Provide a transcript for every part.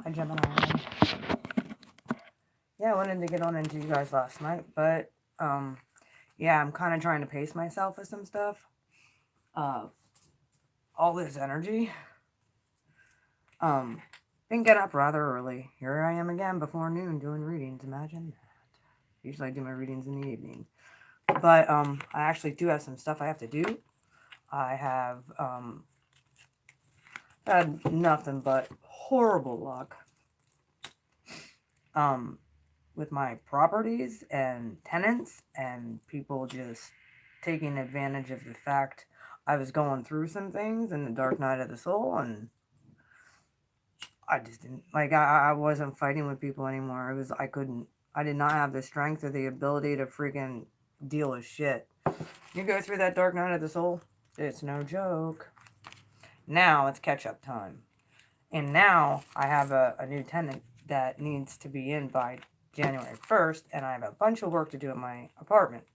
Hi, Gemini. Yeah, I wanted to get on into you guys last night, but yeah, I'm kind of trying to pace myself with some stuff. Uh, all this energy. Um, been getting up rather early. Here I am again before noon doing readings. Imagine that. Usually I do my readings in the evening, but I actually do have some stuff I have to do. I have had nothing but horrible luck. Um, with my properties and tenants and people just taking advantage of the fact I was going through some things in the dark night of the soul, and I just didn't I wasn't fighting with people anymore. I did not have the strength or the ability to freaking deal with shit. You go through that dark night of the soul, it's no joke. Now it's catch up time. And now I have a new tenant that needs to be in by January 1st, and I have a bunch of work to do in my apartment.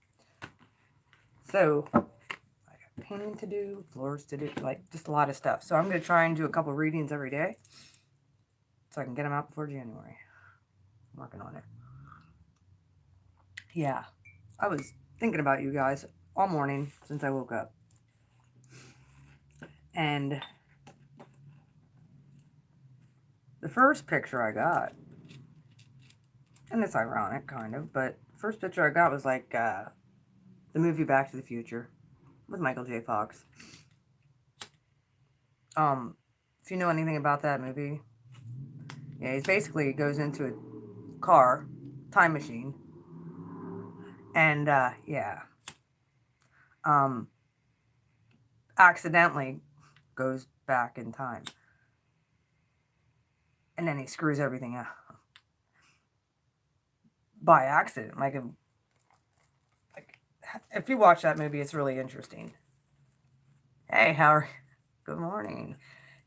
So I got painting to do, floors to do, like just a lot of stuff. So I'm going to try and do a couple readings every day so I can get them out before January. I'm working on it. Yeah, I was thinking about you guys all morning since I woke up. And the first picture I got, and it's ironic kind of, but first picture I got was like the movie Back to the Future with Michael J. Fox. If you know anything about that movie, yeah, he basically goes into a car, time machine, and yeah, um, accidentally goes back in time, and then he screws everything up by accident. Like if you watch that movie, it's really interesting. Hey, how are? Good morning.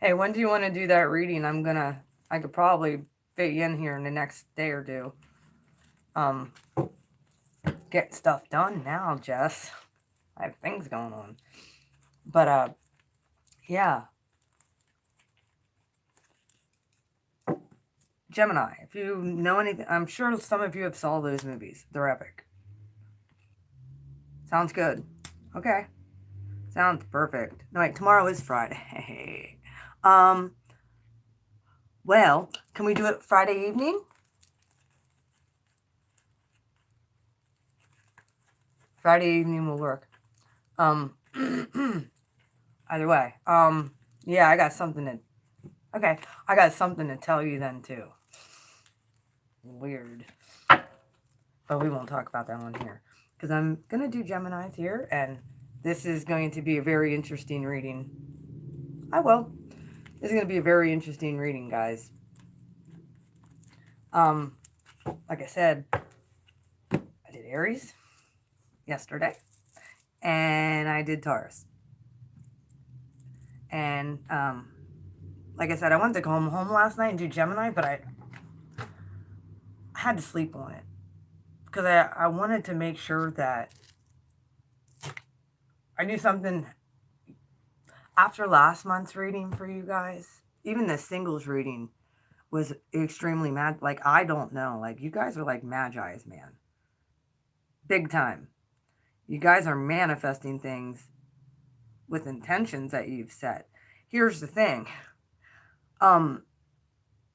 Hey, when do you want to do that reading? I could probably fit you in here in the next day or two. Um, get stuff done now, Jess. I have things going on. But yeah. Gemini, if you know anything, I'm sure some of you have saw those movies. They're epic. Sounds good. Okay. Sounds perfect. No, wait, tomorrow is Friday. um, well, can we do it Friday evening? Friday evening will work. Um, either way. Yeah, okay, I got something to tell you then too. Weird. But we won't talk about that one here. Because I'm going to do Gemini's here, and this is going to be a very interesting reading. I will. This is going to be a very interesting reading, guys. Like I said, I did Aries yesterday, and I did Taurus. And like I said, I wanted to come home last night and do Gemini, but I had to sleep on it because I wanted to make sure that I knew something after last month's reading for you guys. Even the singles reading was extremely mad. Like, I don't know. Like, you guys are like magi's, man. Big time. You guys are manifesting things with intentions that you've set. Here's the thing.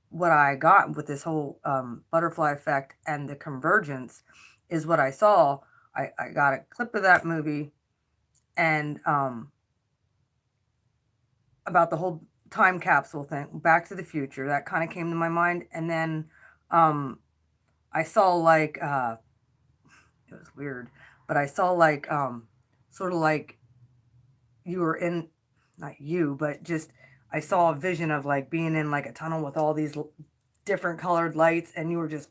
What I got with this whole butterfly effect and the convergence is what I saw. I got a clip of that movie and about the whole time capsule thing, Back to the Future. That kind of came to my mind. And then I saw like, it was weird, but I saw like, sort of like you were in, not you, but just I saw a vision of like being in like a tunnel with all these different colored lights and you were just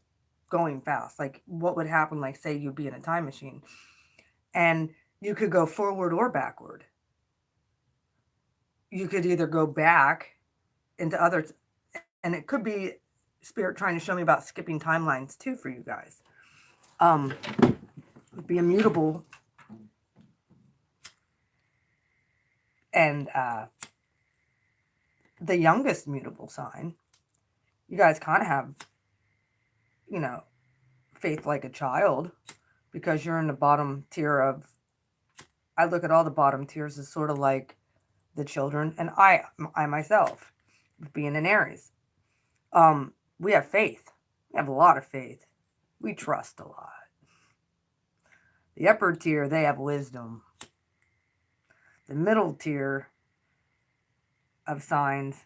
going fast. Like what would happen, like say you'd be in a time machine and you could go forward or backward. You could either go back into others, and it could be spirit trying to show me about skipping timelines too for you guys. Be immutable and the youngest mutable sign You guys kind of have, you know, faith like a child because you're in the bottom tier of, I look at all the bottom tiers as sort of like the children, and I myself, being an Aries, we have faith. We have a lot of faith. We trust a lot. The upper tier, they have wisdom. The middle tier of signs,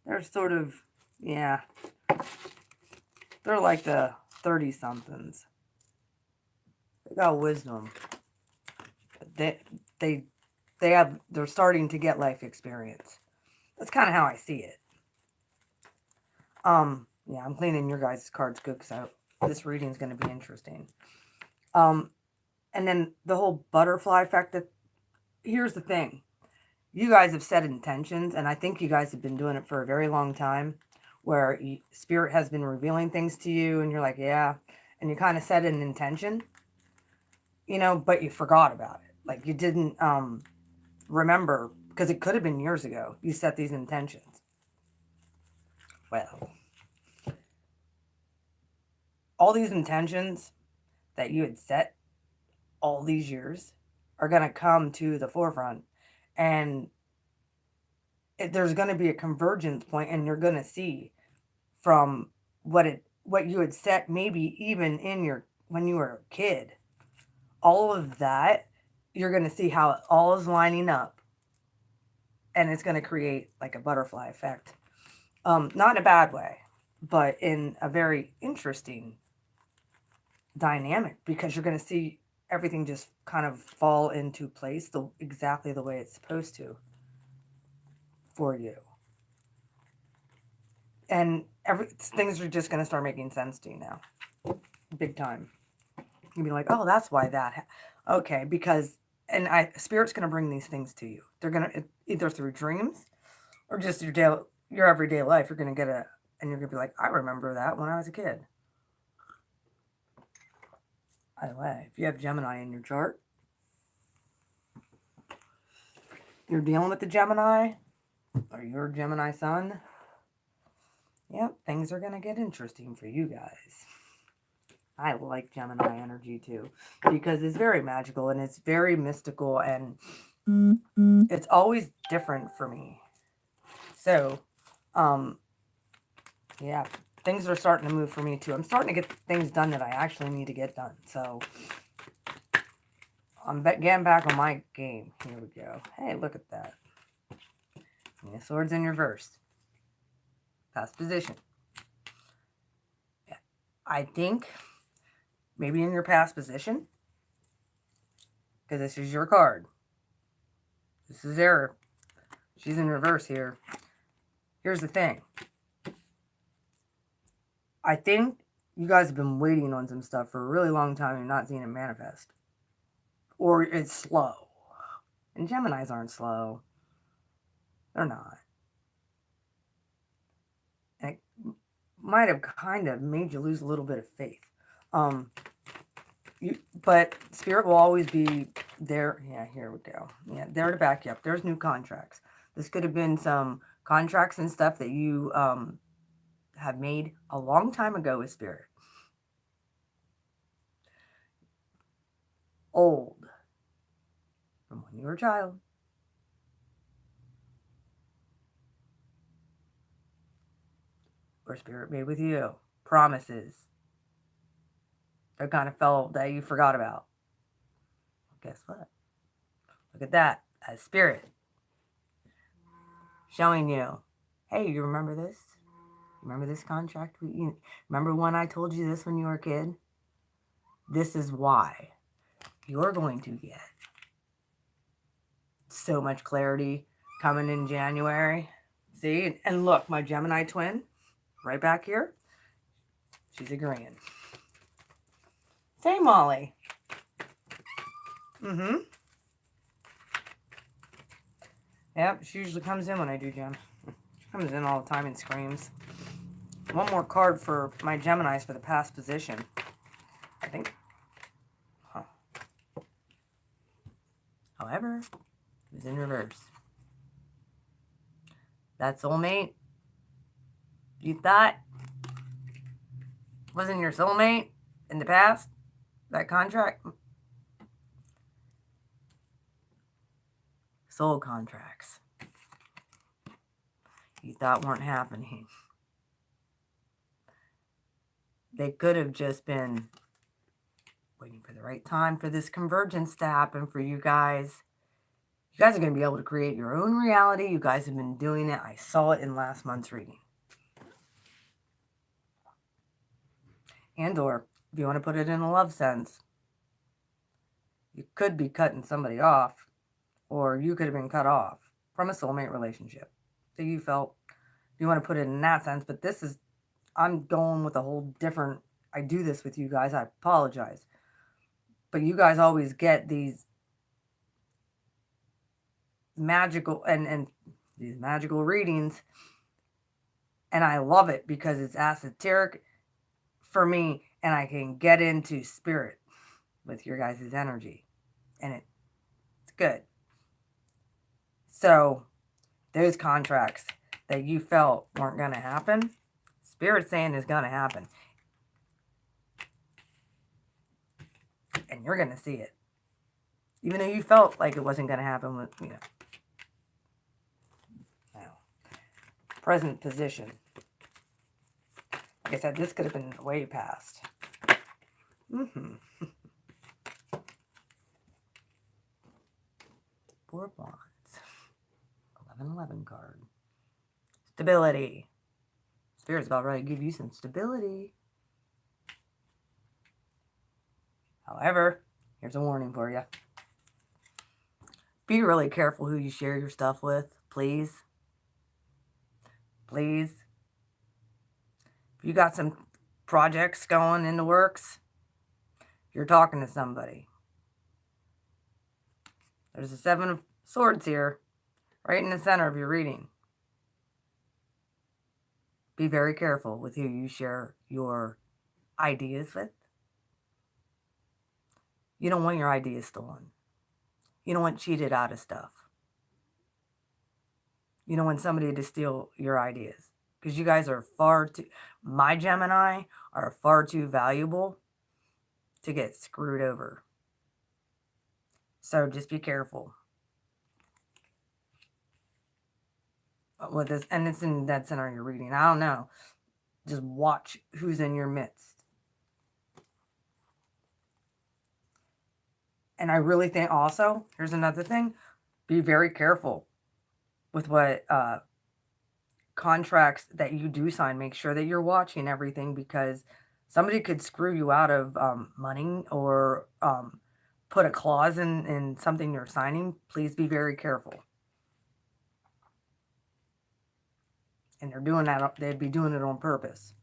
they're sort of, yeah, they're like the 30-somethings. They got wisdom. They, they, they're starting to get life experience. That's kind of how I see it. Yeah, I'm cleaning your guys' cards good because this reading is going to be interesting. And then the whole butterfly effect. Here's the thing. You guys have set intentions, and I think you guys have been doing it for a very long time, where Spirit has been revealing things to you, and you're like, yeah, and you kind of set an intention, but you forgot about it. Like you didn't remember, because it could have been years ago you set these intentions. Well, all these intentions that you had set all these years are going to come to the forefront, and there's going to be a convergence point, and you're going to see from what you had set, maybe even when you were a kid, all of that, you're going to see how it all is lining up, and it's going to create like a butterfly effect. Not in a bad way, but in a very interesting dynamic, because you're going to see everything just kind of fall into place exactly the way it's supposed to for you. And things are just going to start making sense to you now. Big time. You'll be like, oh, that's why that. Okay, because, Spirit's going to bring these things to you. They're going to, either through dreams or just your everyday life. You're going to get and you're going to be like, I remember that when I was a kid. By the way, if you have Gemini in your chart, you're dealing with the Gemini, or your Gemini sun, yep, things are going to get interesting for you guys. I like Gemini energy too, because it's very magical and it's very mystical, and it's always different for me. So, yeah, things are starting to move for me too. I'm starting to get things done that I actually need to get done. So, I'm getting back on my game. Here we go. Hey, look at that. Yeah, swords in reverse. Past position. Yeah. I think maybe in your past position, because this is your card. This is error. She's in reverse here. Here's the thing. I think you guys have been waiting on some stuff for a really long time and not seeing it manifest. Or it's slow. And Geminis aren't slow. They're not. And it might have kind of made you lose a little bit of faith. But Spirit will always be there. Yeah, here we go. Yeah, there to back you up. There's new contracts. This could have been some contracts and stuff that you have made a long time ago with Spirit. Old. From when you were a child. Or Spirit made with you. Promises. That kind of fell that you forgot about. Guess what? Look at that. As Spirit. Showing you. Hey, you remember this? Remember this contract? Remember when I told you this when you were a kid? This is why you're going to get so much clarity coming in January. See? And look, my Gemini twin, right back here, she's agreeing. Say, Molly. Yep, she usually comes in when I do Gem. She comes in all the time and screams. One more card for my Geminis for the past position. I think. Huh. However, it was in reverse. That soulmate, You thought wasn't your soulmate in the past, that contract? Soul contracts you thought weren't happening. They could have just been waiting for the right time for this convergence to happen for you guys. You guys are going to be able to create your own reality. You guys have been doing it. I saw it in last month's reading. And or, if you want to put it in a love sense, you could be cutting somebody off, or you could have been cut off from a soulmate relationship that you felt. You want to put it in that sense, but this is, I'm going with a whole different, I do this with you guys, I apologize. But you guys always get these magical, and these magical readings, and I love it because it's esoteric for me, and I can get into spirit with your guys' energy, and it's good. So those contracts that you felt weren't going to happen, Spirit's saying is going to happen. And you're going to see it. Even though you felt like it wasn't going to happen with, you know. Now, present position. Like I said, this could have been way past. Four of Wands. 11-11 card. Stability. Spirit's about ready to give you some stability. However, here's a warning for you. Be really careful who you share your stuff with, please. Please. If you got some projects going in the works, you're talking to somebody. There's a 7 of Swords here, right in the center of your reading. Be very careful with who you share your ideas with. You don't want your ideas stolen. You don't want cheated out of stuff. You don't want somebody to steal your ideas. Because you guys are far too, my Gemini are far too valuable to get screwed over. So just be careful with this. And it's in that center of your reading. I don't know. Just watch who's in your midst. And I really think also, here's another thing. Be very careful with what contracts that you do sign. Make sure that you're watching everything, because somebody could screw you out of money, or put a clause in something you're signing. Please be very careful. And they're doing that, they'd be doing it on purpose.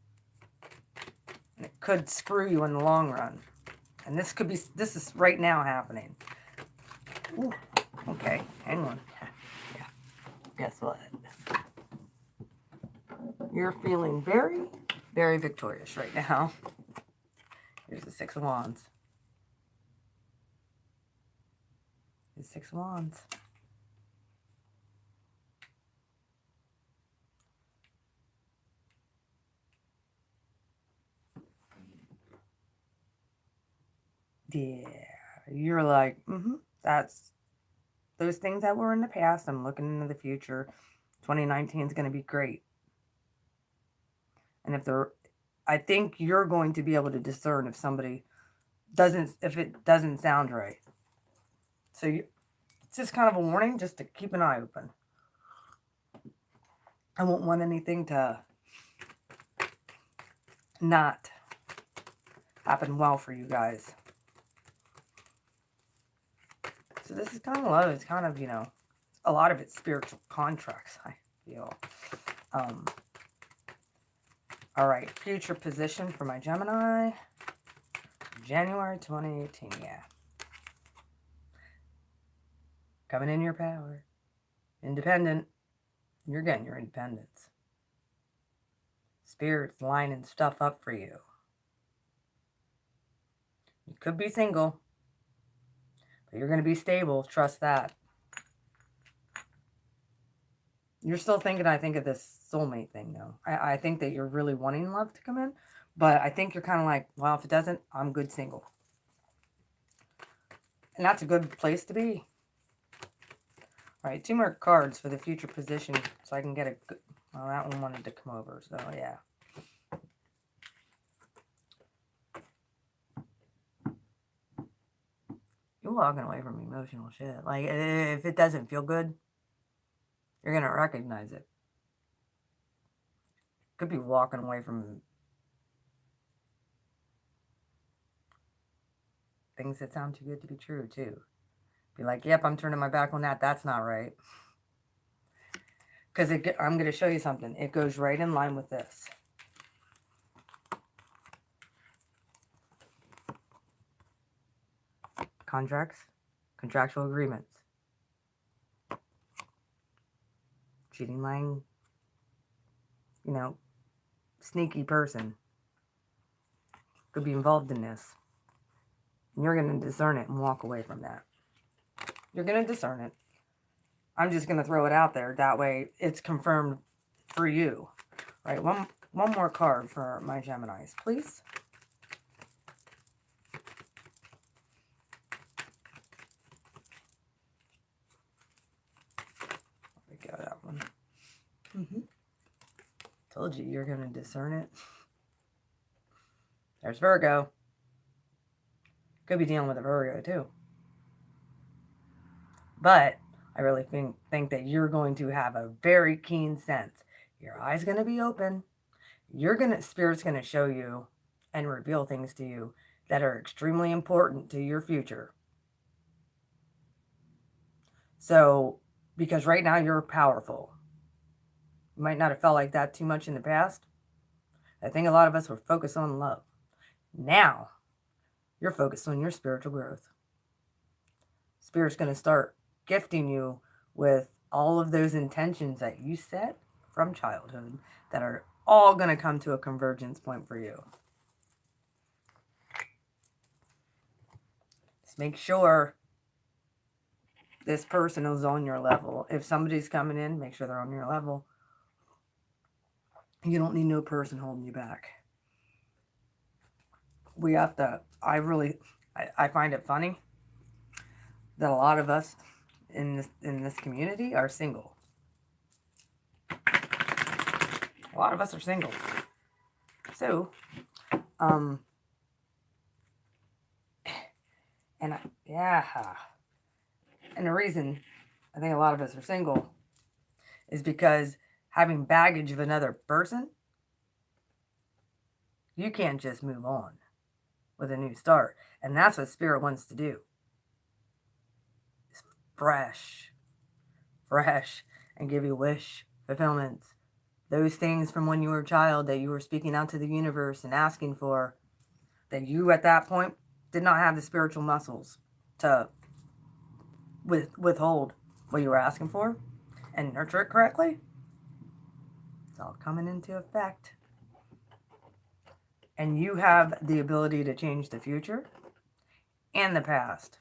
And it could screw you in the long run. And this could be, this is right now happening. Ooh, okay, hang on. Yeah. Guess what? You're feeling very, very victorious right now. Here's the 6 of Wands. The 6 of Wands. Yeah, you're like, that's those things that were in the past. I'm looking into the future. 2019 is going to be great. And I think you're going to be able to discern if somebody if it doesn't sound right. So it's just kind of a warning, just to keep an eye open. I won't want anything to not happen well for you guys. So this is kind of low. It's kind of, a lot of it's spiritual contracts, I feel. All right, future position for my Gemini. January 2018, yeah. Coming in your power. Independent. You're getting your independence. Spirit's lining stuff up for you. You could be single, but you're going to be stable. Trust that. You're still thinking, I think, of this soulmate thing, though. I think that you're really wanting love to come in, but I think you're kind of like, well, if it doesn't, I'm good single. And that's a good place to be. All right, 2 more cards for the future position so I can get a good... Well, that one wanted to come over, so yeah. You're walking away from emotional shit. Like, if it doesn't feel good, you're going to recognize it. Could be walking away from things that sound too good to be true, too. Be like, yep, I'm turning my back on that. That's not right. Because I'm going to show you something. It goes right in line with this. Contracts, contractual agreements. Cheating, lying, you know, sneaky person could be involved in this. And you're going to discern it and walk away from that. You're going to discern it. I'm just going to throw it out there. That way it's confirmed for you. All right, one more card for my Geminis, please. There we go, that one. Told you you're going to discern it. There's Virgo. Could be dealing with a Virgo too. But I really think that you're going to have a very keen sense. Your eye's going to be open. Spirit's going to show you and reveal things to you that are extremely important to your future. So, because right now you're powerful. You might not have felt like that too much in the past. I think a lot of us were focused on love. Now, you're focused on your spiritual growth. Spirit's going to start gifting you with all of those intentions that you set from childhood that are all going to come to a convergence point for you. Just make sure this person is on your level. If somebody's coming in, make sure they're on your level. You don't need no person holding you back. We have to, I find it funny that a lot of us in this community are single. A lot of us are single. So, and the reason I think a lot of us are single is because having baggage of another person, you can't just move on with a new start. And that's what Spirit wants to do. It's fresh, and give you wish fulfillments. Those things from when you were a child that you were speaking out to the universe and asking for, that you at that point did not have the spiritual muscles to withhold what you were asking for and nurture it correctly. It's all coming into effect. And you have the ability to change the future and the past.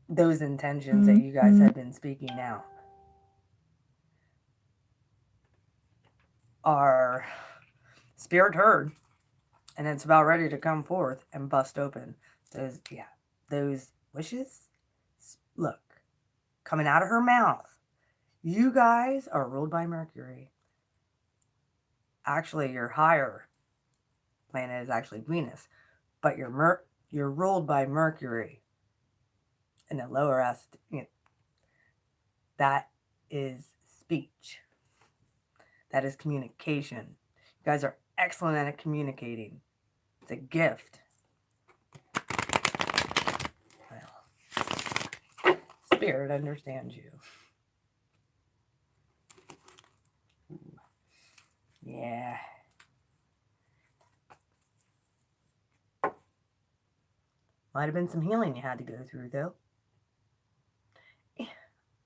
Those intentions that you guys have been speaking out are Spirit heard, and it's about ready to come forth and bust open. Those wishes, look, coming out of her mouth. You guys are ruled by Mercury. Actually, your higher planet is actually Venus, but you're ruled by Mercury. And the lower that is speech. That is communication. You guys are excellent at communicating. It's a gift. Well, Spirit understands you. Yeah. Might have been some healing you had to go through, though.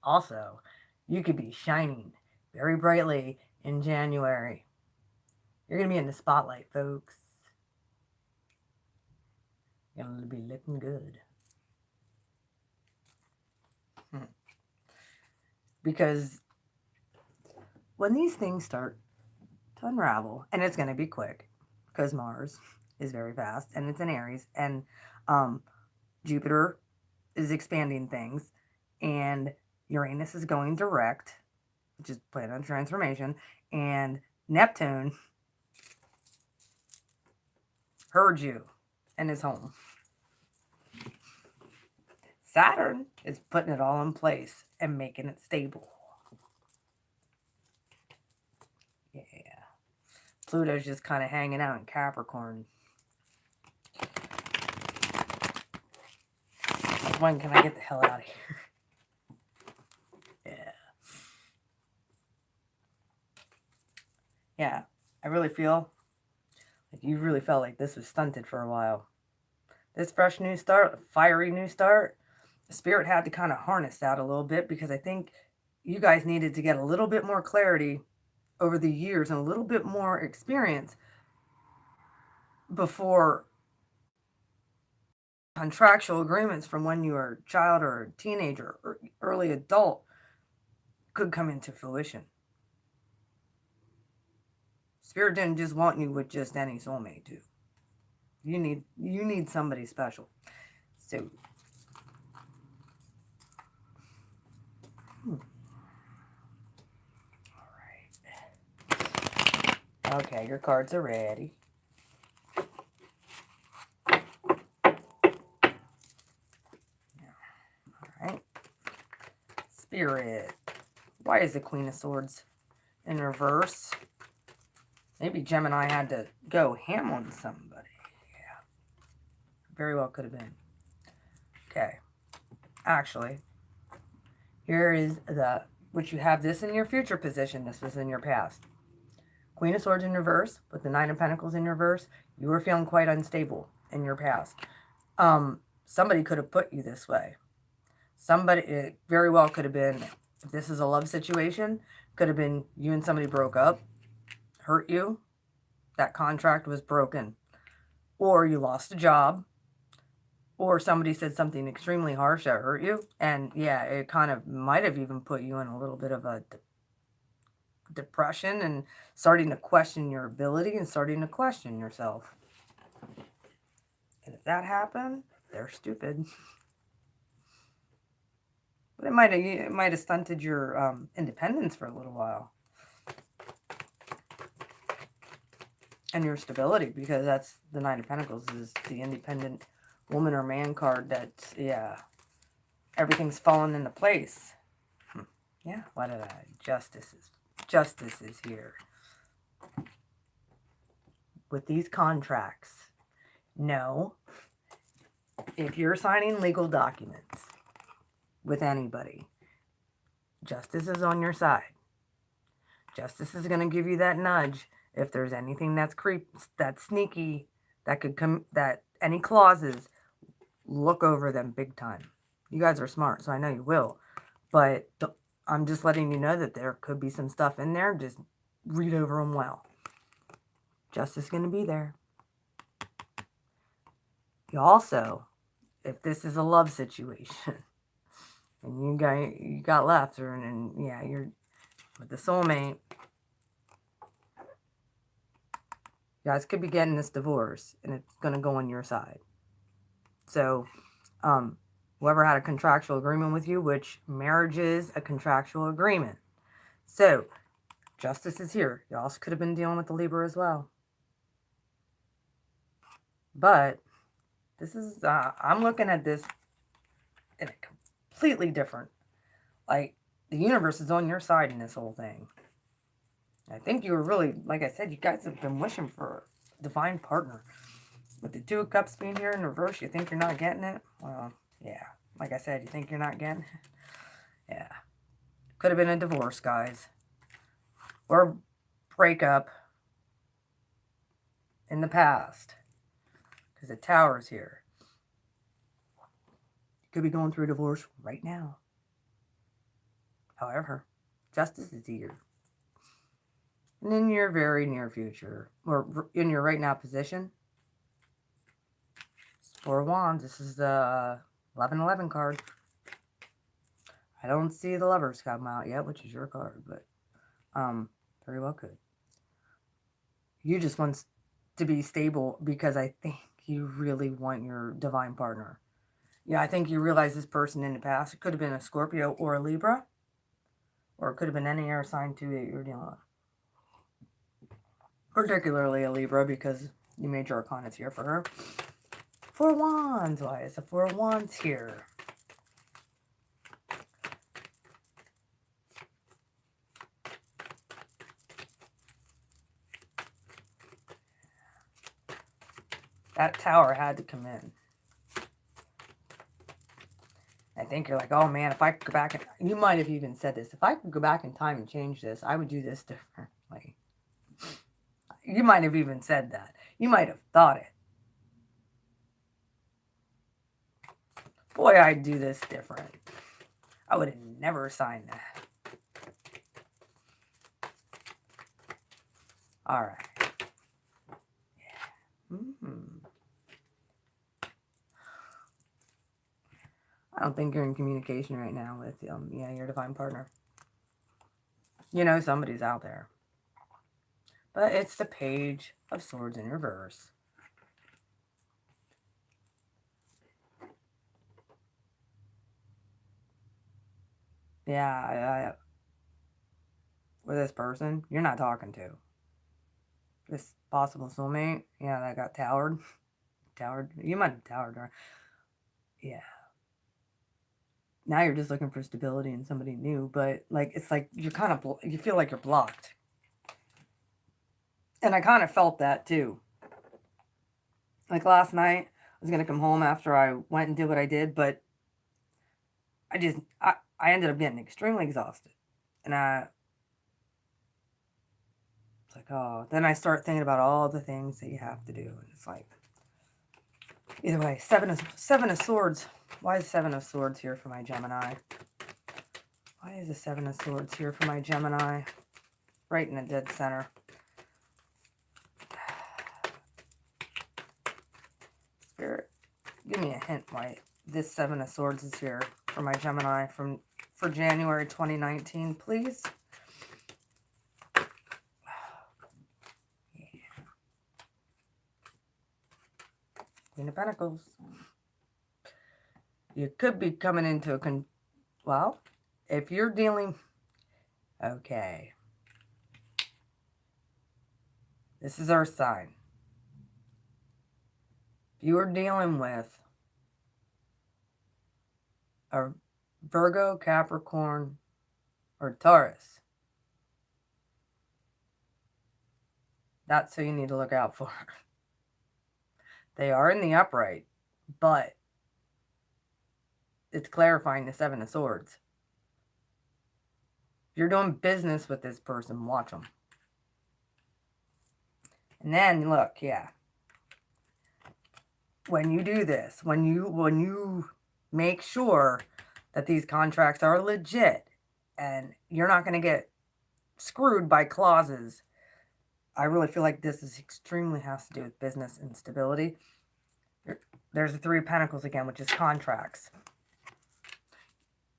Also, you could be shining very brightly in January. You're going to be in the spotlight, folks. You're going to be looking good. Because when these things start to unravel, and it's going to be quick, because Mars is very fast, and it's in Aries, and Jupiter is expanding things, and Uranus is going direct, which is planet of transformation, and Neptune heard you and is home. Saturn is putting it all in place and making it stable. Yeah. Pluto's just kind of hanging out in Capricorn. When can I get the hell out of here? Yeah. Yeah. I really feel like you really felt like this was stunted for a while. This fresh new start, fiery new start, the spirit had to kind of harness that a little bit, because I think you guys needed to get a little bit more clarity over the years and a little bit more experience before contractual agreements from when you were a child or a teenager or early adult could come into fruition. Spirit didn't just want you with just any soulmate too. You need somebody special. So all right. Okay, your cards are ready. Alright. Spirit. Why is the Queen of Swords in reverse? Maybe Gemini had to go ham on somebody. Yeah. Very well could have been. Okay. Actually, here is which you have this in your future position. This was in your past. Queen of Swords in reverse with the Nine of Pentacles in reverse. You were feeling quite unstable in your past. Somebody could have put you this way. It very well could have been, if this is a love situation, could have been you and somebody broke up, hurt you, that contract was broken, or you lost a job, or somebody said something extremely harsh that hurt you, and yeah, it kind of might have even put you in a little bit of a depression and starting to question your ability and starting to question yourself. And if that happened, they're stupid. But it might have stunted your independence for a little while. And your stability, because that's the Nine of Pentacles is the independent woman or man card that's, yeah, everything's fallen into place. Yeah, what did I? Justice is here. With these contracts, no, if you're signing legal documents with anybody, justice is on your side. Justice is going to give you that nudge if there's anything that's sneaky, that could come, that any clauses, look over them big time. You guys are smart, so I know you will. But I'm just letting you know that there could be some stuff in there. Just read over them well. Justice is going to be there. You also, if this is a love situation, and you got left, and yeah, you're with the soulmate, you guys could be getting this divorce, and it's going to go on your side. So, whoever had a contractual agreement with you, which marriage is a contractual agreement. So, justice is here. You also could have been dealing with the Libra as well. But, this is, I'm looking at this in a completely different, like, the universe is on your side in this whole thing. I think you were really, like I said, you guys have been wishing for a divine partner. With the Two of Cups being here in reverse, you think you're not getting it? Well, yeah. Like I said, you think you're not getting it? Yeah. Could have been a divorce, guys. Or breakup in the past. Because the Tower's here. You could be going through a divorce right now. However, justice is here. And in your very near future, or in your right now position, Four of Wands. This is the 1111 card. I don't see the Lovers come out yet, which is your card, but very well could. You just want to be stable because I think you really want your divine partner. Yeah, I think you realize this person in the past. It could have been a Scorpio or a Libra, or it could have been any air sign too that you're dealing with. Particularly a Libra because you made your arcanas here for her. Four of Wands. Why is the Four of Wands here? That Tower had to come in. I think you're like, oh man, if I could go back, and you might have even said this, if I could go back in time and change this, I would do this differently. You might have even said that. You might have thought it. Boy, I'd do this different. I would have never signed that. All right. Yeah. I don't think you're in communication right now with your divine partner. You know somebody's out there. But it's the Page of Swords in reverse. Yeah, with this person you're not talking to. This possible soulmate, yeah, that got towered. You might have towered her. Yeah. Now you're just looking for stability in somebody new, but like it's like you're kind of you feel like you're blocked. And I kind of felt that too. Like last night, I was gonna come home after I went and did what I did, but I ended up getting extremely exhausted, and it's like, oh, then I start thinking about all the things that you have to do, and it's like, either way, Seven of Swords. Why is Seven of Swords here for my Gemini? Why is the Seven of Swords here for my Gemini? Right in the dead center. Spirit, give me a hint why this Seven of Swords is here for my Gemini for January 2019, please. Queen of Pentacles. You could be coming into well, if you're dealing, okay. This is our sign. If you are dealing with a Virgo, Capricorn, or Taurus, that's who you need to look out for. They are in the upright, but it's clarifying the Seven of Swords. If you're doing business with this person, watch them. And then look, yeah. When you do this, when you make sure that these contracts are legit and you're not going to get screwed by clauses, I really feel like this is extremely has to do with business and stability. There's the Three of Pentacles again, which is contracts.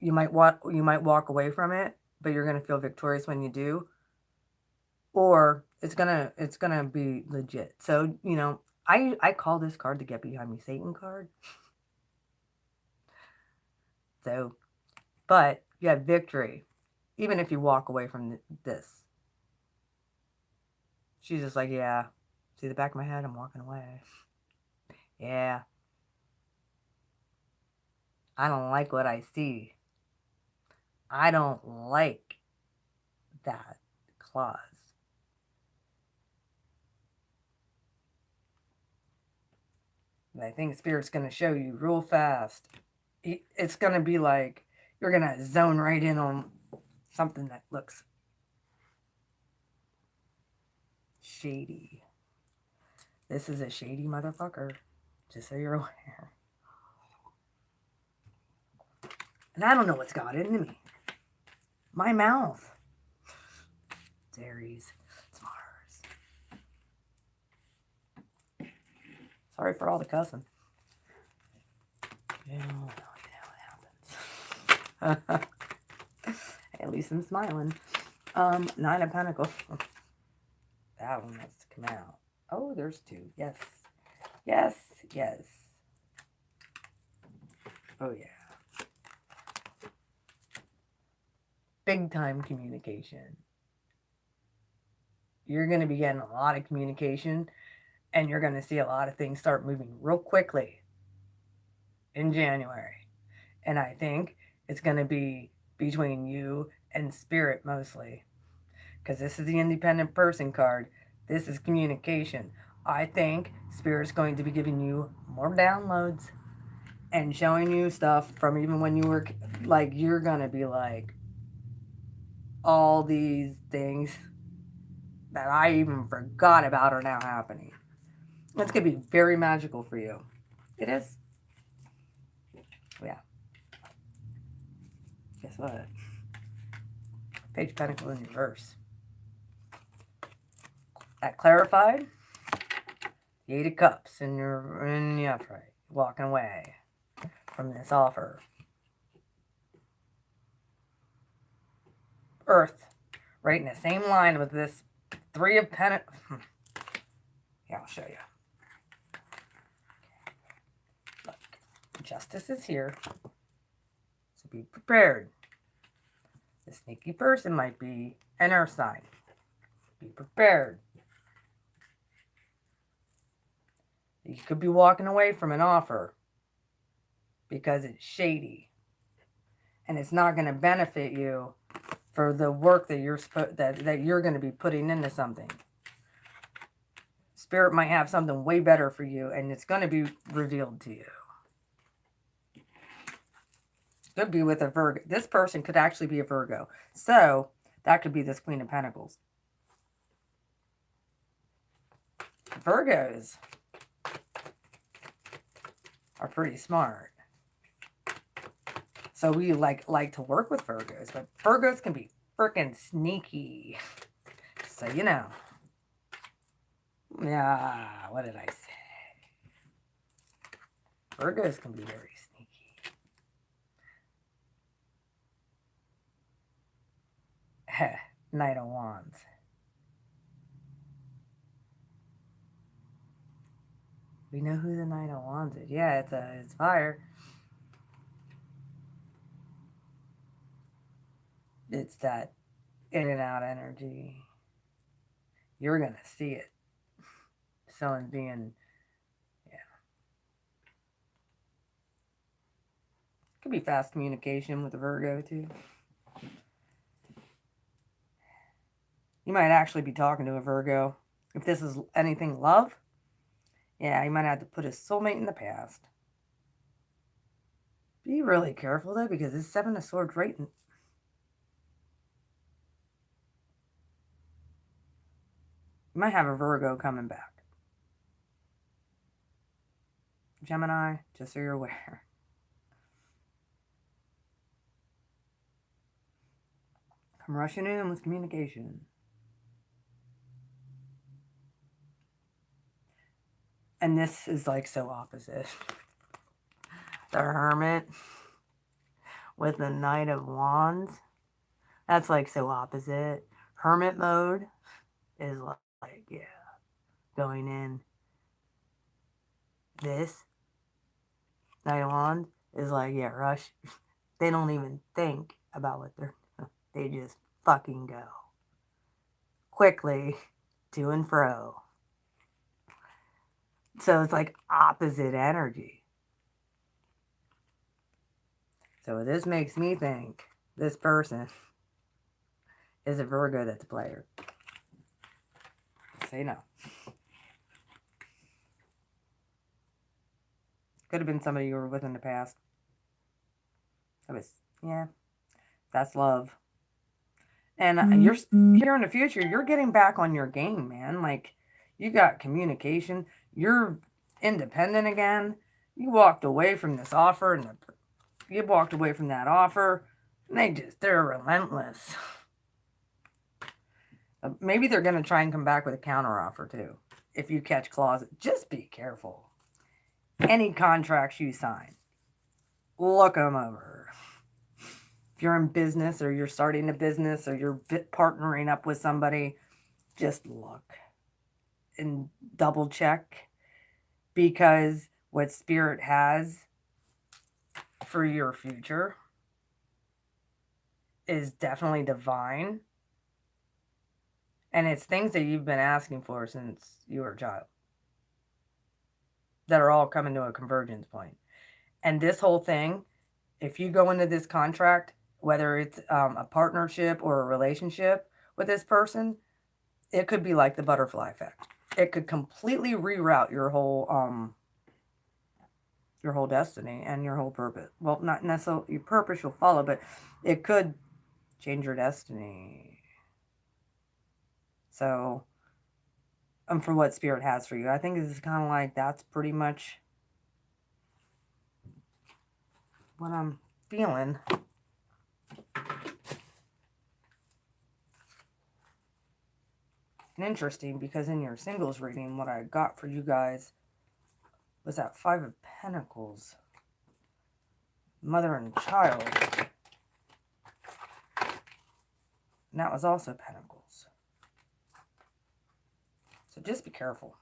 You might walk away from it, but you're going to feel victorious when you do. Or it's gonna be legit. So, I call this card the Get Behind Me Satan card. So, but you have victory, even if you walk away from this. She's just like, yeah, see the back of my head? I'm walking away. Yeah. I don't like what I see. I don't like that clause. But I think Spirit's going to show you real fast. It's going to be like you're going to zone right in on something that looks shady. This is a shady motherfucker, just so you're aware. And I don't know what's got into me. My mouth. It's Aries. It's Mars. Sorry for all the cussing. You know what happens. At least I'm smiling. Nine of Pentacles. That one has to come out. Oh, there's two. Yes. Yes. Yes. Oh, yeah. Big time communication. You're going to be getting a lot of communication, and you're going to see a lot of things start moving real quickly in January. And I think it's going to be between you and Spirit mostly, because this is the independent person card. This is communication. I think Spirit's going to be giving you more downloads and showing you stuff from even when you were like, you're going to be like, all these things that I even forgot about are now happening. It's going to be very magical for you. It is. Yeah. Guess what? Page of Pentacles in reverse. That clarified. The Eight of Cups in the upright. Walking away from this offer. Earth. Right in the same line with this Three of Pentacles. Yeah, I'll show you. Look. Justice is here. So be prepared. The sneaky person might be an earth sign. Be prepared. You could be walking away from an offer because it's shady. And it's not going to benefit you for the work that you're going to be putting into something. Spirit might have something way better for you, and it's going to be revealed to you. Could be with a Virgo. This person could actually be a Virgo. So that could be this Queen of Pentacles. Virgos are pretty smart. So we like to work with Virgos, but Virgos can be freaking sneaky. So you know. Yeah, what did I say? Virgos can be very sneaky. Knight of Wands. We know who the Knight of Wands is. Yeah, it's fire. It's that in and out energy. You're going to see it. Someone being, yeah. Could be fast communication with a Virgo too. You might actually be talking to a Virgo. If this is anything love, yeah, you might have to put a soulmate in the past. Be really careful though, because it's Seven of Swords right in. You might have a Virgo coming back. Gemini, just so you're aware. Come rushing in with communication. And this is like so opposite. The Hermit with the Knight of Wands. That's like so opposite. Hermit mode is like, yeah, going in. This Knight of Wands is like, yeah, rush. They don't even think about what they just fucking go. Quickly, to and fro. So it's like opposite energy. So this makes me think this person is a Virgo that's a player. Say no. Could have been somebody you were with in the past. That was, yeah, that's love. And you're here in the future, you're getting back on your game, man. Like, you got communication. You're independent again. You walked away from this offer, and you walked away from that offer. And they're relentless. Maybe they're going to try and come back with a counter offer too. If you catch clauses, just be careful. Any contracts you sign, look them over. If you're in business or you're starting a business or you're partnering up with somebody, just look and double check, because what spirit has for your future is definitely divine, and it's things that you've been asking for since you were a child that are all coming to a convergence point. And this whole thing, if you go into this contract, whether it's a partnership or a relationship with this person, it could be like the butterfly effect. It could completely reroute your whole destiny and your whole purpose. Well, not necessarily your purpose you'll follow, but it could change your destiny. So, for what spirit has for you, I think this is kind of like, that's pretty much what I'm feeling. And interesting, because in your singles reading, what I got for you guys was that Five of Pentacles, mother and child, and that was also Pentacles. So just be careful.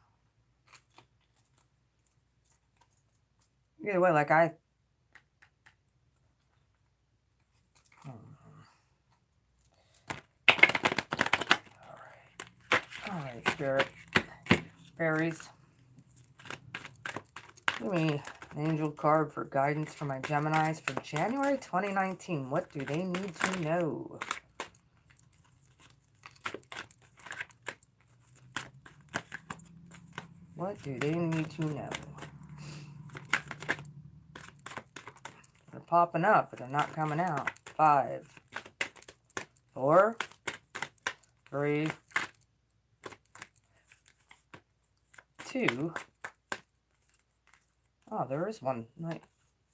Either way, like all right, Spirit, fairies, give me an angel card for guidance for my Geminis for January 2019. What do they need to know? What do they need to know? They're popping up, but they're not coming out. 5, 4, 3, 2. Oh, there is one. Wait.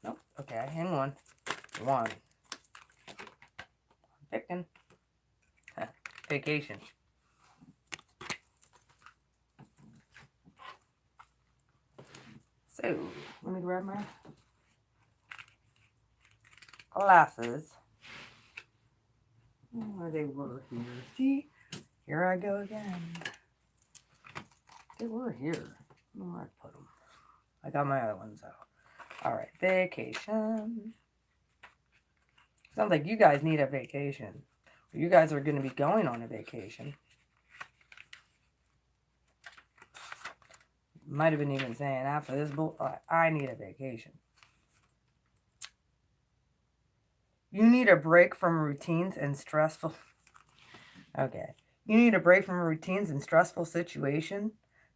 Nope. Okay, hang on. 1. Picking. Vacation. So, let me grab my glasses. Where they were here. See? Here I go again. They were here. I don't know where I put them. I got my other ones out. Alright, vacation. Sounds like you guys need a vacation. You guys are going to be going on a vacation. Might have been even saying, after this I need a vacation. You need a break from routines and stressful... Okay. You need a break from routines and stressful situation.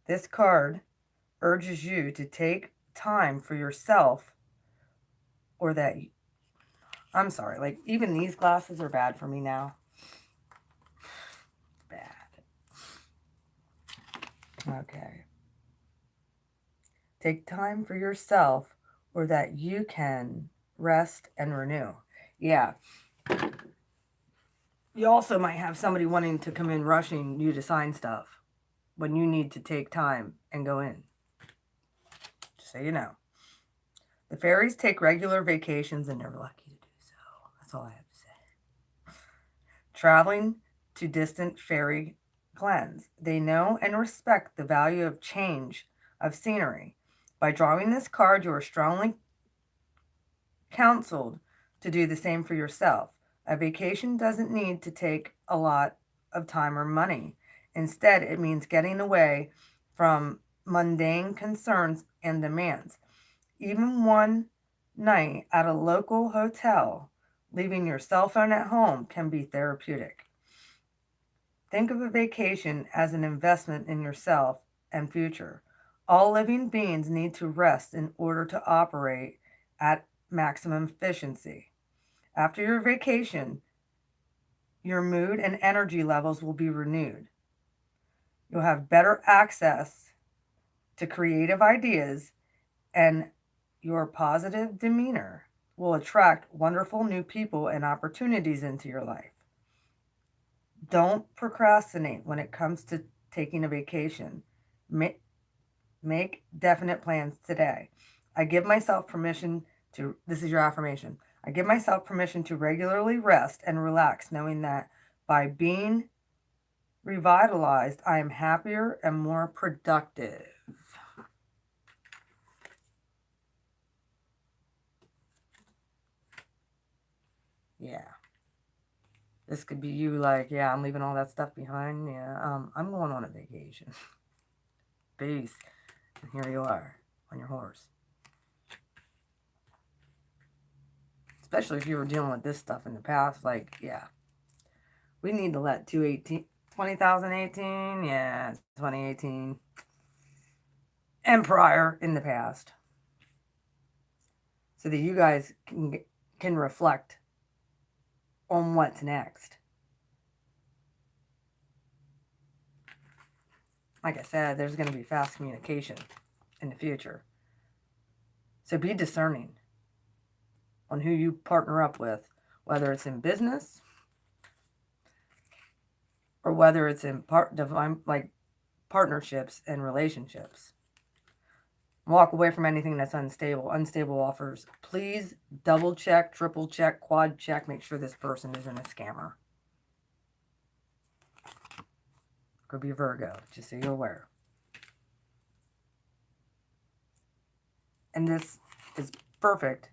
This card urges you to take time for yourself, or that... I'm sorry, like, even these glasses are bad for me now. Bad. Okay. Take time for yourself, or that you can rest and renew. Yeah. You also might have somebody wanting to come in rushing you to sign stuff when you need to take time and go in. Just so you know. The fairies take regular vacations and they're lucky to do so. That's all I have to say. Traveling to distant fairy glens. They know and respect the value of change of scenery. By drawing this card, you are strongly counseled to do the same for yourself. A vacation doesn't need to take a lot of time or money. Instead, it means getting away from mundane concerns and demands. Even one night at a local hotel, leaving your cell phone at home, can be therapeutic. Think of a vacation as an investment in yourself and future. All living beings need to rest in order to operate at maximum efficiency. After your vacation, your mood and energy levels will be renewed. You'll have better access to creative ideas, and your positive demeanor will attract wonderful new people and opportunities into your life. Don't procrastinate when it comes to taking a vacation. Make definite plans today. I give myself permission This is your affirmation. I give myself permission to regularly rest and relax, knowing that by being revitalized, I am happier and more productive. Yeah. This could be you like, yeah, I'm leaving all that stuff behind. Yeah, I'm going on a vacation. Peace. And here you are on your horse. Especially if you were dealing with this stuff in the past. Like, yeah. We need to let 2018, yeah, 2018, and prior in the past. So that you guys can reflect on what's next. Like I said, there's going to be fast communication in the future. So be discerning on who you partner up with, whether it's in business or whether it's in partnerships and relationships. Walk away from anything that's unstable. Unstable offers. Please double check, triple check, quad check. Make sure this person isn't a scammer. Could be Virgo, just so you're aware. And this is perfect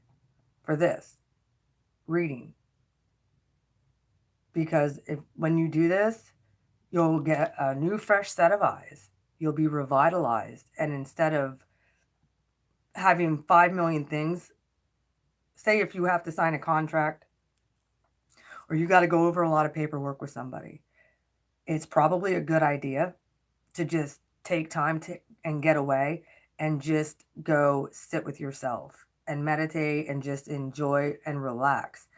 for this reading. Because when you do this, you'll get a new fresh set of eyes. You'll be revitalized. And instead of having 5 million things, say if you have to sign a contract or you got to go over a lot of paperwork with somebody, it's probably a good idea to just take time and get away and just go sit with yourself and meditate and just enjoy and relax.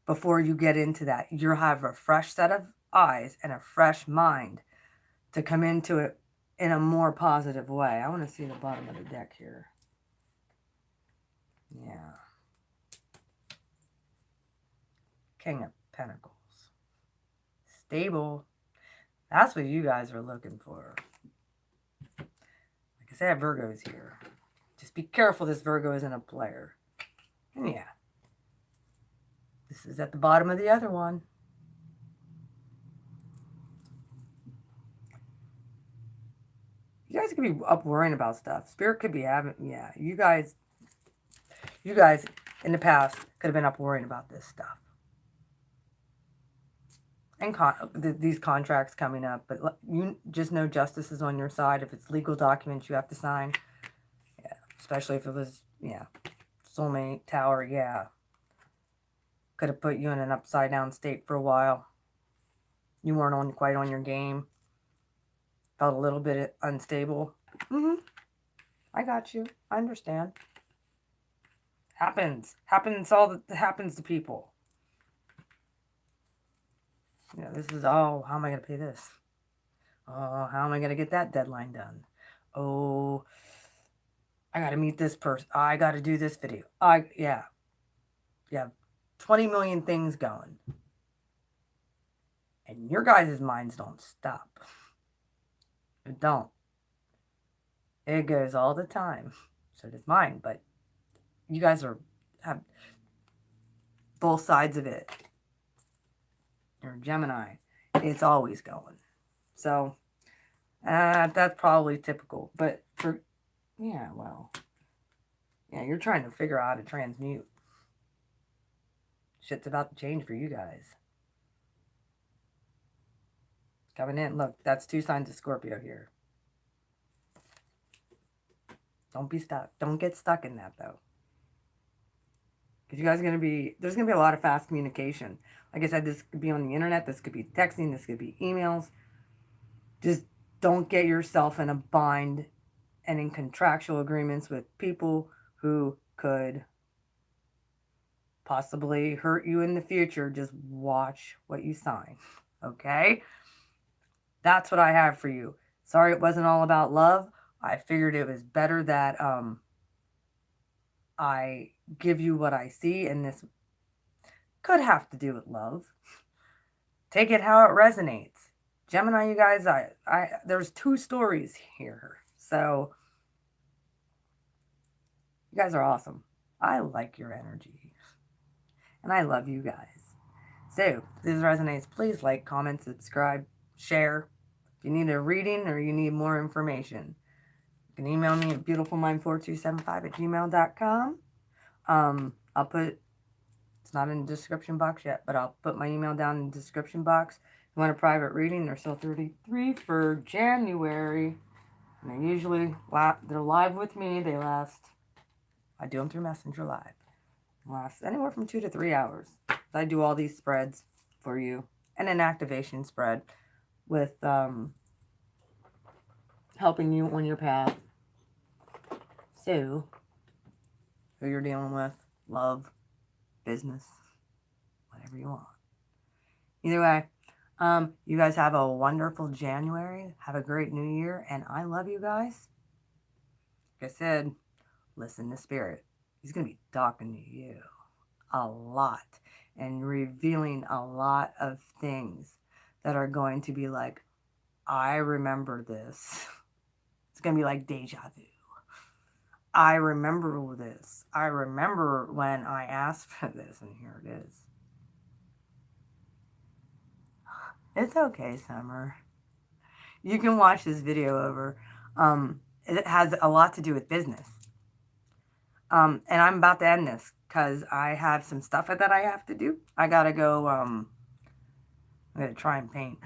Before you get into that, you'll have a fresh set of eyes and a fresh mind to come into it in a more positive way. I want to see the bottom of the deck here. Yeah. King of Pentacles. Stable. That's what you guys are looking for. Like I said, Virgo's here. Just be careful this Virgo isn't a player. And yeah. This is at the bottom of the other one. You guys could be up worrying about stuff. Spirit could be having, yeah, you guys in the past could have been up worrying about this stuff. And these contracts coming up, but you just know justice is on your side. If it's legal documents you have to sign, yeah, especially if it was, yeah, soulmate, tower, yeah, could have put you in an upside down state for a while. You weren't quite on your game. Felt a little bit unstable. I got you. I understand. Happens to people. You know, this is, oh, how am I going to pay this? Oh, how am I going to get that deadline done? Oh, I got to meet this person. I got to do this video. Yeah. 20 million things going. And your guys' minds don't stop. It don't. It goes all the time. So does mine. But you guys have both sides of it. You're Gemini. It's always going. So that's probably typical. But yeah, you're trying to figure out how to transmute. Shit's about to change for you guys. Coming in. Look, that's 2 signs of Scorpio here. Don't be stuck. Don't get stuck in that, though. Because you guys are going to be, there's going to be a lot of fast communication. Like I said, this could be on the internet. This could be texting. This could be emails. Just don't get yourself in a bind and in contractual agreements with people who could possibly hurt you in the future. Just watch what you sign. Okay? That's what I have for you. Sorry it wasn't all about love. I figured it was better that I give you what I see, and this could have to do with love. Take it how it resonates. Gemini, you guys, there's 2 stories here. So you guys are awesome. I like your energy. And I love you guys. So, if this resonates, please like, comment, subscribe, share. If you need a reading or you need more information, you can email me at beautifulmind4275@gmail.com. I'll put, it's not in the description box yet, but I'll put my email down in the description box. If you want a private reading, they're still $33 for January. And they're usually, they're live with me. They last, I do them through Messenger Live. Lasts anywhere from 2 to 3 hours. I do all these spreads for you, and an activation spread with helping you on your path. So, who you're dealing with, love, business, whatever you want. Either way, you guys have a wonderful January. Have a great new year, and I love you guys. Like I said, listen to Spirit. He's going to be talking to you a lot and revealing a lot of things that are going to be like, I remember this. It's going to be like deja vu. I remember this. I remember when I asked for this, and here it is. It's okay, Summer. You can watch this video over. It has a lot to do with business. And I'm about to end this because I have some stuff that I have to do. I gotta go, I'm gonna try and paint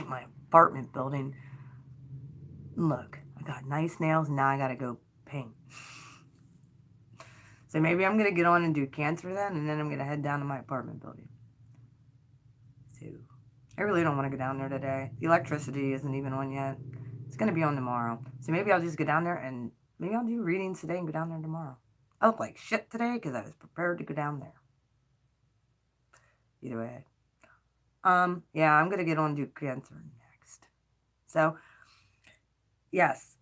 my apartment building. Look, I got nice nails, and now I gotta go paint. So maybe I'm gonna get on and do Cancer then, and then I'm gonna head down to my apartment building. So, I really don't want to go down there today. The electricity isn't even on yet. It's gonna be on tomorrow. So maybe I'll just go down there and maybe I'll do readings today and go down there tomorrow. I look like shit today because I was prepared to go down there. Either way. Yeah, I'm going to get on and do Cancer next. So, yes.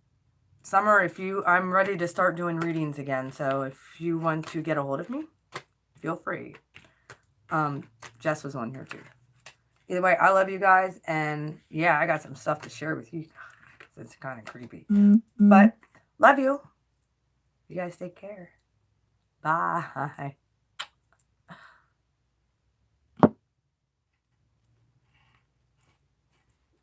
Summer, I'm ready to start doing readings again. So, if you want to get a hold of me, feel free. Jess was on here too. Either way, I love you guys. And yeah, I got some stuff to share with you. So it's kind of creepy. But love you. You guys take care. Bye.